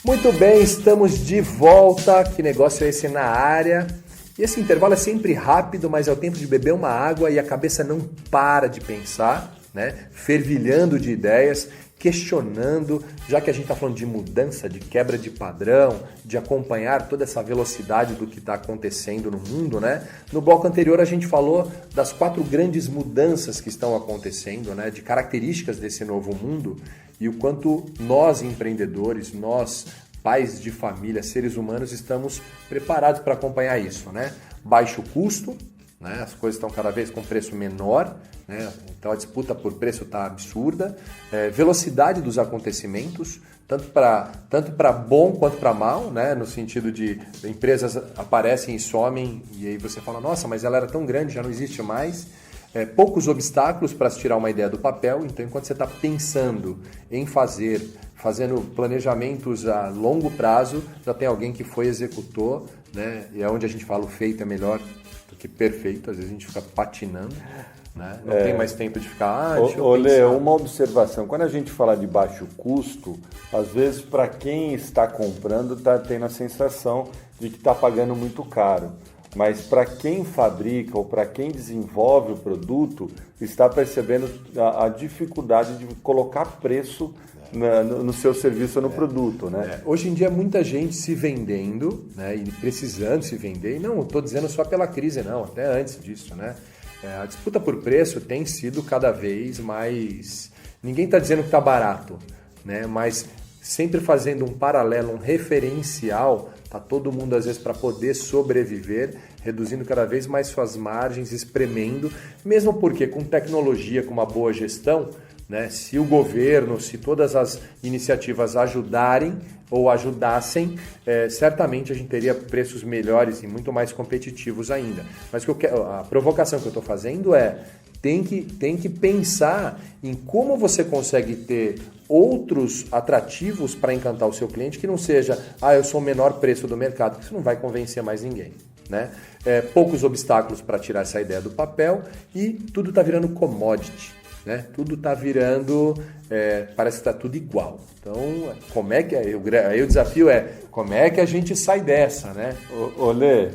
Muito bem, estamos de volta. Que negócio é esse na área? E esse intervalo é sempre rápido, mas é o tempo de beber uma água e a cabeça não para de pensar, né? Fervilhando de ideias, questionando, já que a gente está falando de mudança, de quebra de padrão, de acompanhar toda essa velocidade do que está acontecendo no mundo, né? No bloco anterior a gente falou das 4 grandes mudanças que estão acontecendo, né? De características desse novo mundo e o quanto nós empreendedores, nós pais de família, seres humanos, estamos preparados para acompanhar isso, né? Baixo custo, né? As coisas estão cada vez com preço menor, né? Então a disputa por preço está absurda. Velocidade dos acontecimentos, tanto para bom quanto para mal, né? No sentido de empresas aparecem e somem e aí você fala, nossa, mas ela era tão grande, já não existe mais. Poucos obstáculos para se tirar uma ideia do papel, então enquanto você está pensando em fazendo planejamentos a longo prazo, já tem alguém que foi executor, né? E é onde a gente fala o feito é melhor do que perfeito, às vezes a gente fica patinando, né? Não tem mais tempo de ficar, deixa eu Olê, pensar. uma observação, quando a gente fala de baixo custo, às vezes para quem está comprando está tendo a sensação de que está pagando muito caro. Mas para quem fabrica ou para quem desenvolve o produto, está percebendo a dificuldade de colocar preço no seu serviço ou no produto, né? Hoje em dia muita gente se vendendo, né, e precisando se vender, e não estou dizendo só pela crise não, até antes disso, né? A disputa por preço tem sido cada vez mais... Ninguém está dizendo que está barato, né? Mas sempre fazendo um paralelo, um referencial, tá todo mundo às vezes para poder sobreviver, reduzindo cada vez mais suas margens, espremendo, mesmo porque com tecnologia, com uma boa gestão, né, se o governo, se todas as iniciativas ajudarem ou ajudassem, certamente a gente teria preços melhores e muito mais competitivos ainda. Mas a provocação que eu estou fazendo tem que pensar em como você consegue ter outros atrativos para encantar o seu cliente que não seja, eu sou o menor preço do mercado, porque isso não vai convencer mais ninguém, né? Poucos obstáculos para tirar essa ideia do papel e tudo está virando commodity, né? Tudo está virando, parece que está tudo igual. Então, como é que aí o desafio como é que a gente sai dessa, né? Olê,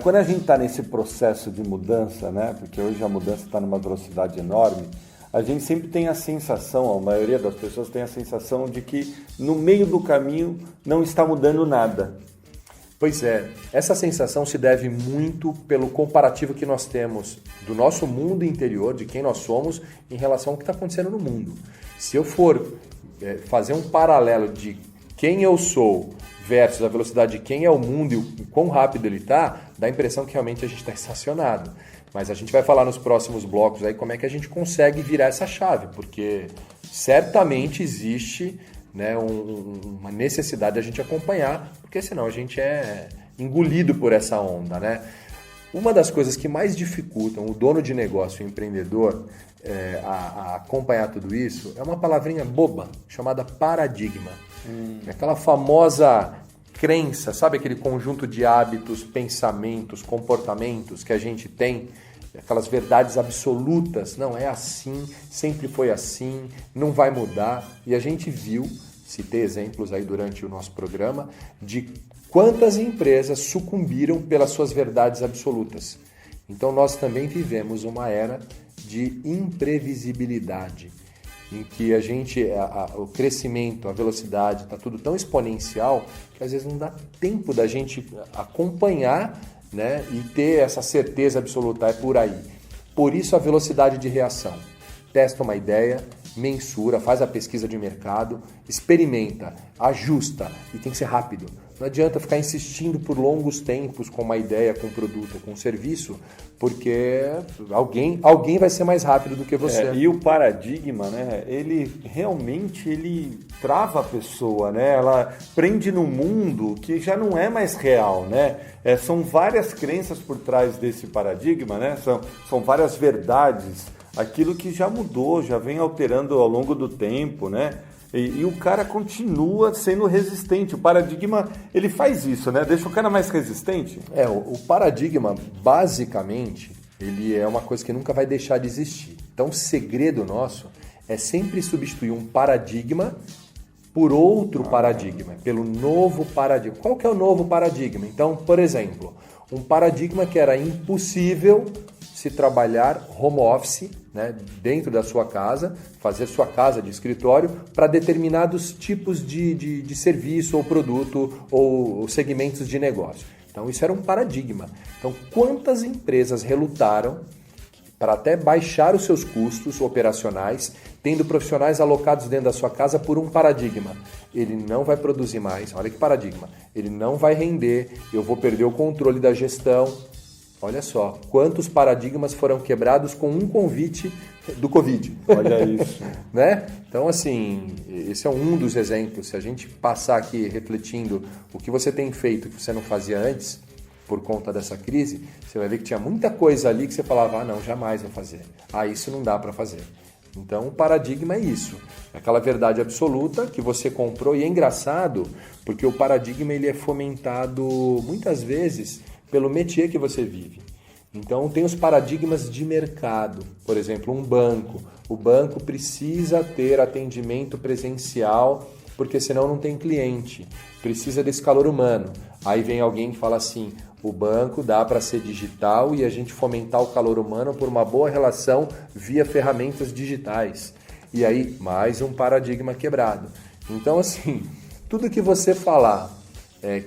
quando a gente está nesse processo de mudança, né? Porque hoje a mudança está numa velocidade enorme, a gente sempre tem a sensação, a maioria das pessoas tem a sensação de que no meio do caminho não está mudando nada. Pois é, essa sensação se deve muito pelo comparativo que nós temos do nosso mundo interior, de quem nós somos, em relação ao que está acontecendo no mundo. Se eu for fazer um paralelo de quem eu sou versus a velocidade de quem é o mundo e o quão rápido ele está, dá a impressão que realmente a gente está estacionado. Mas a gente vai falar nos próximos blocos aí como é que a gente consegue virar essa chave, porque certamente existe, né, uma necessidade de a gente acompanhar, porque senão a gente é engolido por essa onda, né? Uma das coisas que mais dificultam o dono de negócio, o empreendedor, a acompanhar tudo isso, é uma palavrinha boba, chamada paradigma. Aquela famosa crença, sabe aquele conjunto de hábitos, pensamentos, comportamentos que a gente tem, aquelas verdades absolutas, não é assim, sempre foi assim, não vai mudar. E a gente viu, citei exemplos aí durante o nosso programa, de quantas empresas sucumbiram pelas suas verdades absolutas. Então nós também vivemos uma era de imprevisibilidade, em que a gente, o crescimento, a velocidade, está tudo tão exponencial que às vezes não dá tempo da gente acompanhar, né, e ter essa certeza absoluta, é por aí. Por isso a velocidade de reação. Testa uma ideia, mensura, faz a pesquisa de mercado, experimenta, ajusta e tem que ser rápido. Não adianta ficar insistindo por longos tempos com uma ideia, com um produto, com um serviço, porque alguém vai ser mais rápido do que você. E o paradigma, né, ele realmente trava a pessoa, né? Ela prende num mundo que já não é mais real, né? São várias crenças por trás desse paradigma, né? São várias verdades, aquilo que já mudou, já vem alterando ao longo do tempo, né? E o cara continua sendo resistente. O paradigma, ele faz isso, né? Deixa o cara mais resistente. O paradigma, basicamente, ele é uma coisa que nunca vai deixar de existir. Então, o segredo nosso é sempre substituir um paradigma por outro paradigma, pelo novo paradigma. Qual que é o novo paradigma? Então, por exemplo, um paradigma que era impossível se trabalhar home office, né, dentro da sua casa, fazer sua casa de escritório para determinados tipos de serviço ou produto ou segmentos de negócio. Então isso era um paradigma. Então quantas empresas relutaram para até baixar os seus custos operacionais, tendo profissionais alocados dentro da sua casa por um paradigma? Ele não vai produzir mais, olha que paradigma, ele não vai render, eu vou perder o controle da gestão. Olha só, quantos paradigmas foram quebrados com um convite do Covid. Olha isso. Né? Então, assim, esse é um dos exemplos. Se a gente passar aqui refletindo o que você tem feito que você não fazia antes, por conta dessa crise, você vai ver que tinha muita coisa ali que você falava, não, jamais vou fazer. Isso não dá para fazer. Então, o paradigma é isso. É aquela verdade absoluta que você comprou. E é engraçado, porque o paradigma ele é fomentado muitas vezes pelo métier que você vive. Então, tem os paradigmas de mercado. Por exemplo, um banco. O banco precisa ter atendimento presencial, porque senão não tem cliente. Precisa desse calor humano. Aí vem alguém que fala assim, o banco dá para ser digital e a gente fomentar o calor humano por uma boa relação via ferramentas digitais. E aí, mais um paradigma quebrado. Então, assim, tudo que você falar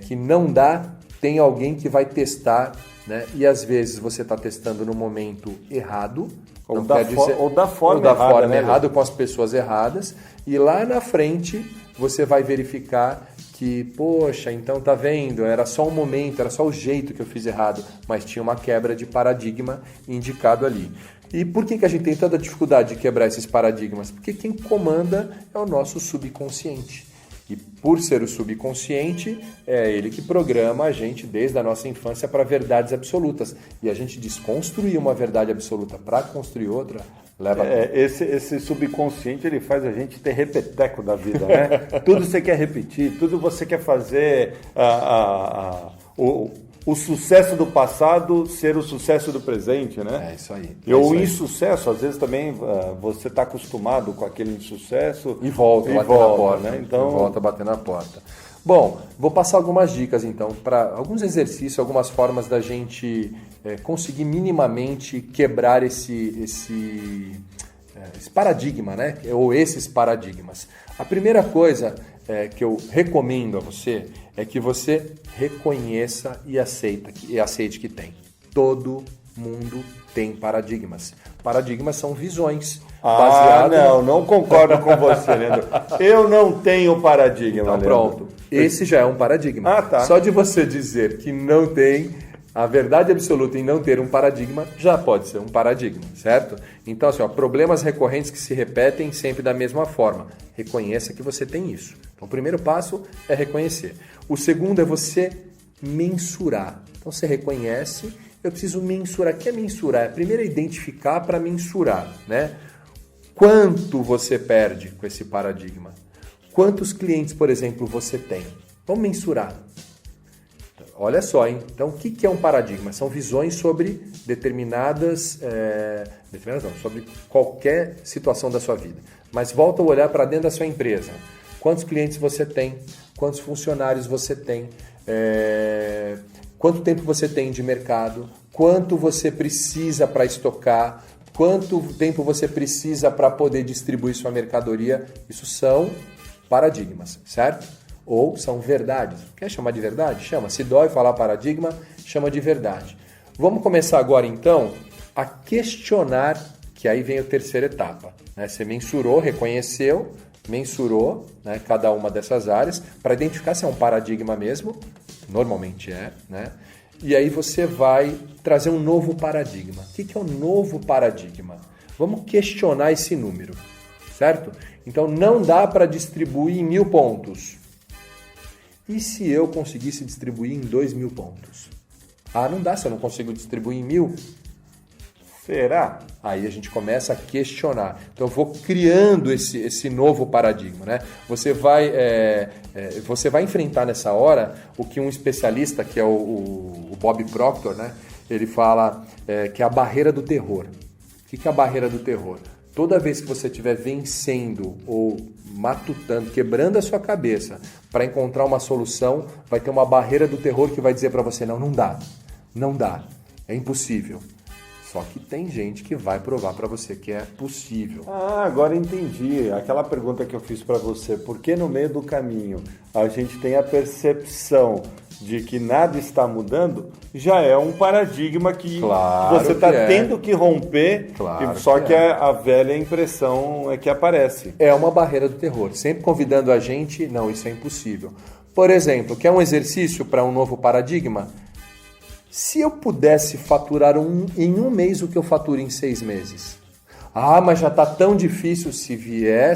que não dá, tem alguém que vai testar, né? E às vezes você está testando no momento errado, ou da forma errada, com as pessoas erradas, e lá na frente você vai verificar que, poxa, então tá vendo, era só um momento, era só o jeito que eu fiz errado, mas tinha uma quebra de paradigma indicado ali. E por que a gente tem tanta dificuldade de quebrar esses paradigmas? Porque quem comanda é o nosso subconsciente. E por ser o subconsciente, é ele que programa a gente desde a nossa infância para verdades absolutas. E a gente desconstruir uma verdade absoluta para construir outra, leva tempo. Esse subconsciente ele faz a gente ter repeteco da vida, né? Tudo você quer repetir, tudo você quer fazer o sucesso do passado ser o sucesso do presente, né? É isso aí. E o insucesso, às vezes também você está acostumado com aquele insucesso e volta a bater na porta, né? Então volta a bater na porta. Bom, vou passar algumas dicas então para alguns exercícios, algumas formas da gente conseguir minimamente quebrar esse paradigma, né? Ou esses paradigmas. A primeira coisa que eu recomendo a você é que você reconheça e aceite que tem. Todo mundo tem paradigmas. Paradigmas são visões. Não concordo com você, Leandro. Eu não tenho paradigma, então, Leandro. Pronto. Esse já é um paradigma. Tá. Só de você dizer que não tem a verdade absoluta em não ter um paradigma, já pode ser um paradigma, certo? Então, assim, problemas recorrentes que se repetem sempre da mesma forma. Reconheça que você tem isso. Então, o primeiro passo é reconhecer. O segundo é você mensurar. Então, você reconhece, eu preciso mensurar. O que é mensurar? Primeiro é identificar para mensurar, né? Quanto você perde com esse paradigma? Quantos clientes, por exemplo, você tem? Vamos mensurar. Olha só, hein? Então, o que é um paradigma? São visões sobre sobre qualquer situação da sua vida. Mas volta a olhar para dentro da sua empresa. Quantos clientes você tem? Quantos funcionários você tem? Quanto tempo você tem de mercado? Quanto você precisa para estocar? Quanto tempo você precisa para poder distribuir sua mercadoria? Isso são paradigmas, certo? Ou são verdades. Quer chamar de verdade? Chama. Se dói falar paradigma, chama de verdade. Vamos começar agora, então, a questionar, que aí vem a terceira etapa. Né? Você mensurou, reconheceu, mensurou, né, cada uma dessas áreas, para identificar se é um paradigma mesmo, normalmente é, né? E aí você vai trazer um novo paradigma. O que é um novo paradigma? Vamos questionar esse número, certo? Então, não dá para distribuir em 1000 pontos. E se eu conseguisse distribuir em 2000 pontos? Não dá, se eu não consigo distribuir em 1000. Será? Aí a gente começa a questionar. Então eu vou criando esse novo paradigma, né? Você vai enfrentar nessa hora o que um especialista, que é o Bob Proctor, né? Ele fala que é a barreira do terror. O que é a barreira do terror? toda vez que você estiver vencendo ou matutando, quebrando a sua cabeça para encontrar uma solução, vai ter uma barreira do terror que vai dizer para você, não dá, não dá, é impossível. Só que tem gente que vai provar para você que é possível. Ah, agora entendi. Aquela pergunta que eu fiz para você, por que no meio do caminho a gente tem a percepção de que nada está mudando, já é um paradigma que você está tendo que romper, só que a velha impressão é que aparece. É uma barreira do terror, sempre convidando a gente, não, isso é impossível. Por exemplo, quer um exercício para um novo paradigma? Se eu pudesse faturar em um mês o que eu faturo em 6 meses. Ah, mas já está tão difícil. Se vier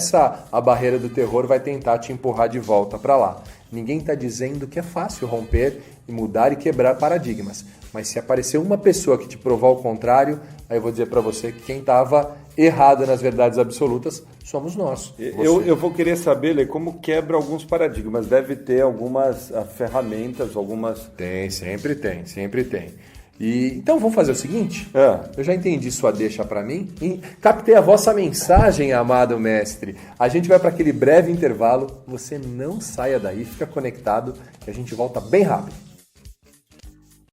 a barreira do terror, vai tentar te empurrar de volta para lá. Ninguém está dizendo que é fácil romper e mudar e quebrar paradigmas. Mas se aparecer uma pessoa que te provar o contrário, aí eu vou dizer para você que quem estava errado nas verdades absolutas somos nós. Eu vou querer saber, Lê, como quebra alguns paradigmas. Deve ter algumas ferramentas, algumas... Tem, sempre tem, sempre tem. Então vamos fazer o seguinte, eu já entendi sua deixa para mim, captei a vossa mensagem, amado mestre. A gente vai para aquele breve intervalo, você não saia daí, fica conectado que a gente volta bem rápido.